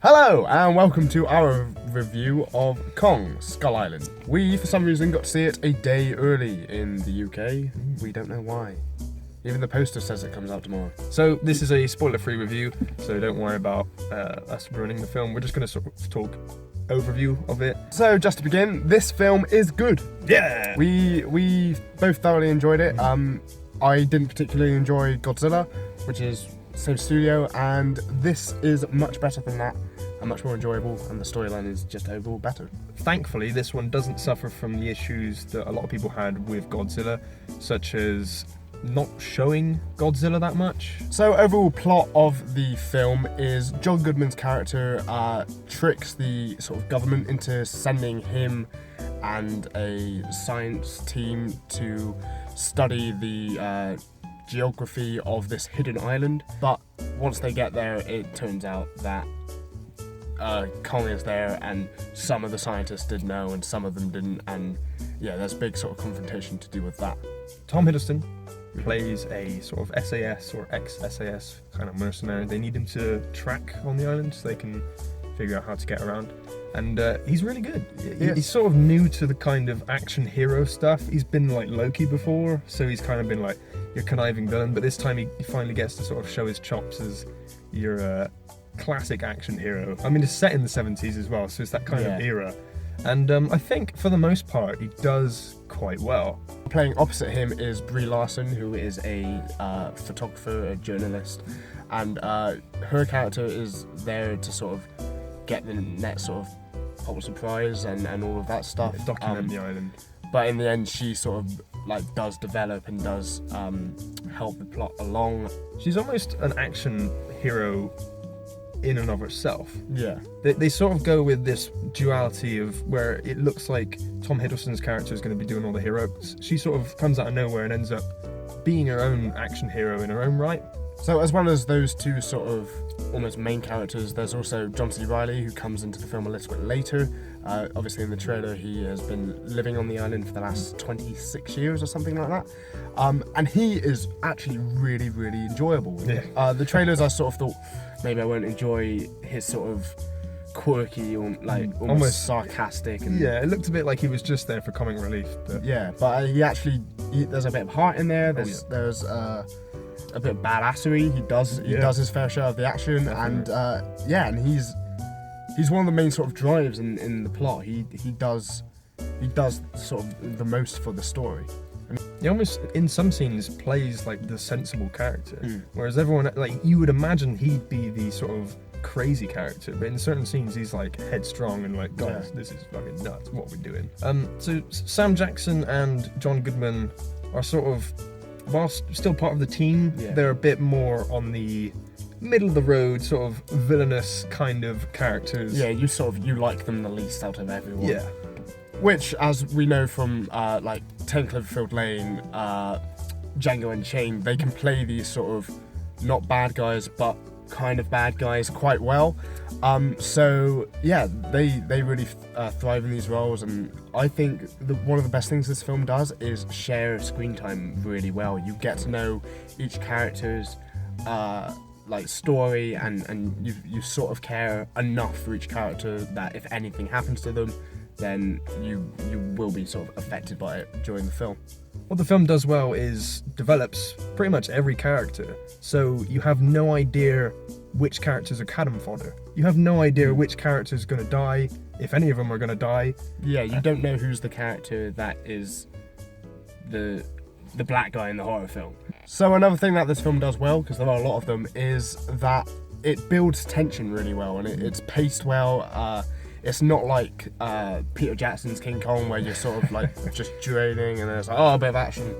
Hello and welcome to our review of Kong Skull Island. We, for some reason, got to see it a day early in the UK. We don't know why. Even the poster says it comes out tomorrow. So this is a spoiler-free review, so don't worry about us ruining the film. We're just going to sort of talk overview of it. So just to begin, this film is good. Yeah! We both thoroughly enjoyed it. I didn't particularly enjoy Godzilla, which is same studio, and this is much better than that and much more enjoyable, and the storyline is just overall better. Thankfully, this one doesn't suffer from the issues that a lot of people had with Godzilla, such as not showing Godzilla that much. So overall plot of the film is John Goodman's character tricks the sort of government into sending him and a science team to study the geography of this hidden island. But once they get there, it turns out that Kong is there, and some of the scientists did know and some of them didn't, and yeah, there's a big sort of confrontation to do with that. Tom Hiddleston plays a sort of SAS or ex-SAS kind of mercenary. They need him to track on the island so they can figure out how to get around. And he's really good. Yes. He's sort of new to the kind of action hero stuff. He's been like Loki before, so he's kind of been like your conniving villain, but this time he finally gets to sort of show his chops as your classic action hero. I mean, it's set in the 70s as well, so it's that kind of era. And I think for the most part, he does quite well. Playing opposite him is Brie Larson, who is a photographer, a journalist, and her character is there to sort of get the next sort of Pulitzer Prize and all of that stuff. Document the island. But in the end, she sort of like does develop and does help the plot along. She's almost an action hero in and of herself. Yeah. They sort of go with this duality of where it looks like Tom Hiddleston's character is going to be doing all the heroics. She sort of comes out of nowhere and ends up being her own action hero in her own right. So as well as those two sort of almost main characters, there's also John C. Reilly, who comes into the film a little bit later. Obviously in the trailer he has been living on the island for the last 26 years or something like that. And he is actually really, really enjoyable. Yeah. The trailers, I sort of thought maybe I won't enjoy his sort of quirky or like almost sarcastic. And yeah, it looked a bit like he was just there for comic relief. But yeah, but there's a bit of heart in there. There's a bit of badassery. He does his fair share of the action. Definitely. And he's one of the main sort of drives in the plot. He does sort of the most for the story. He almost, in some scenes, plays like the sensible character, whereas everyone, like, you would imagine he'd be the sort of crazy character, but in certain scenes he's like headstrong and like, guys, this is fucking nuts, what are we doing? So Sam Jackson and John Goodman are sort of, whilst still part of the team, they're a bit more on the middle of the road, sort of villainous kind of characters. Yeah, you like them the least out of everyone. Yeah. Which, as we know from like 10 Cloverfield Lane, Django Unchained, they can play these sort of not bad guys but kind of bad guys quite well. So yeah, they really thrive in these roles, and I think one of the best things this film does is share screen time really well. You get to know each character's like story, and you sort of care enough for each character that if anything happens to them, then you will be sort of affected by it during the film. What the film does well is develops pretty much every character, so you have no idea which characters are cannon fodder. You have no idea which character is going to die, if any of them are going to die. Yeah, you don't know who's the character that is the black guy in the horror film. So another thing that this film does well, because there are a lot of them, is that it builds tension really well, and it's paced well. It's not like Peter Jackson's King Kong, where you're sort of like just draining and then it's like, oh, a bit of action,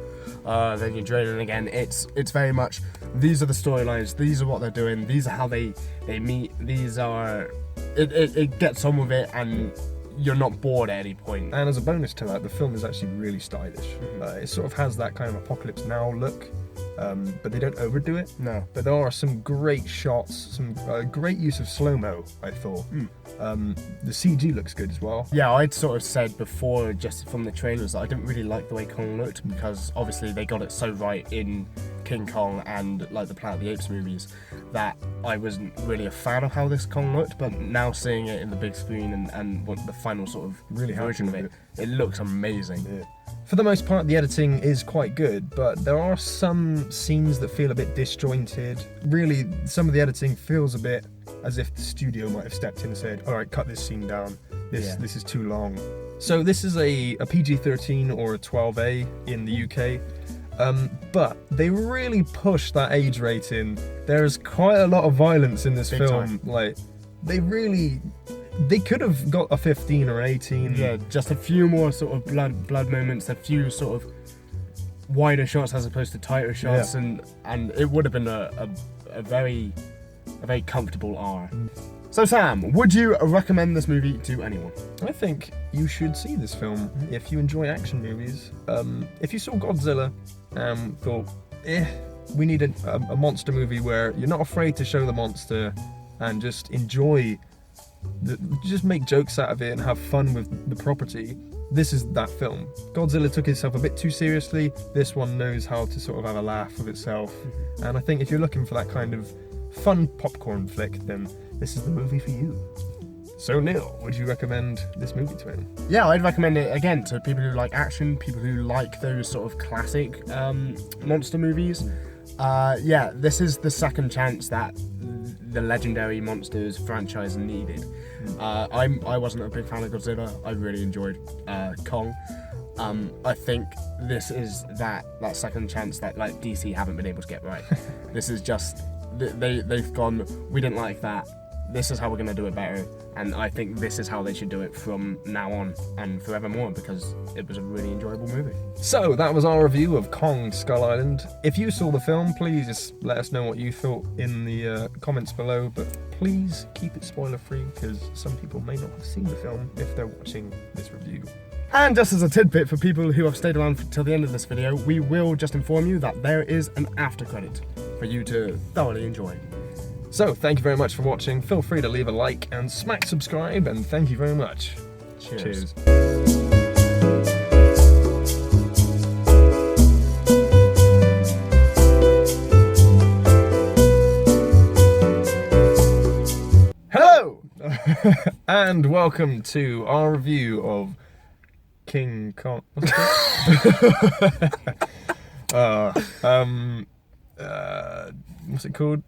then you're draining again. It's very much, these are the storylines, these are what they're doing, these are how they meet, these are, it gets on with it, and you're not bored at any point. And as a bonus to that, the film is actually really stylish. It sort of has that kind of Apocalypse Now look. but they don't overdo it. No. But there are some great shots, some great use of slow-mo, I thought. The CG looks good as well. Yeah, I'd sort of said before, just from the trailers, that I didn't really like the way Kong looked, because obviously they got it so right in King Kong and like the Planet of the Apes movies that I wasn't really a fan of how this Kong looked. But now seeing it in the big screen and what the final sort of Really happy version of with it looks amazing. Yeah. For the most part, the editing is quite good, but there are some scenes that feel a bit disjointed. Really, some of the editing feels a bit as if the studio might have stepped in and said, all right, cut this scene down. This is too long. So this is a PG-13 or a 12A in the UK. But they really push that age rating. There's quite a lot of violence in this Big film. time. Like, they could have got a 15 or an 18. Yeah, just a few more sort of blood moments, a few sort of wider shots as opposed to tighter shots, and it would have been a very comfortable R. So Sam, would you recommend this movie to anyone? I think you should see this film if you enjoy action movies. If you saw Godzilla and thought, we need a monster movie where you're not afraid to show the monster and just enjoy, just make jokes out of it and have fun with the property, this is that film. Godzilla took itself a bit too seriously. This one knows how to sort of have a laugh with itself. And I think if you're looking for that kind of fun popcorn flick, then this is the movie for you. So Neil, would you recommend this movie to him? Yeah, I'd recommend it again to people who like action, people who like those sort of classic monster movies. Yeah, this is the second chance that the legendary Monsters franchise needed. I wasn't a big fan of Godzilla. I really enjoyed Kong. I think this is that second chance that like DC haven't been able to get right. This is just they've gone, we didn't like that. This is how we're going to do it better. And I think this is how they should do it from now on and forevermore, because it was a really enjoyable movie. So that was our review of Kong Skull Island. If you saw the film, please just let us know what you thought in the comments below, but please keep it spoiler free, because some people may not have seen the film if they're watching this review. And just as a tidbit for people who have stayed around till the end of this video, we will just inform you that there is an after credit for you to thoroughly enjoy. So thank you very much for watching. Feel free to leave a like and smack subscribe, and thank you very much. Cheers. Hello! And welcome to our review of King Kong. What's it called? What's it called?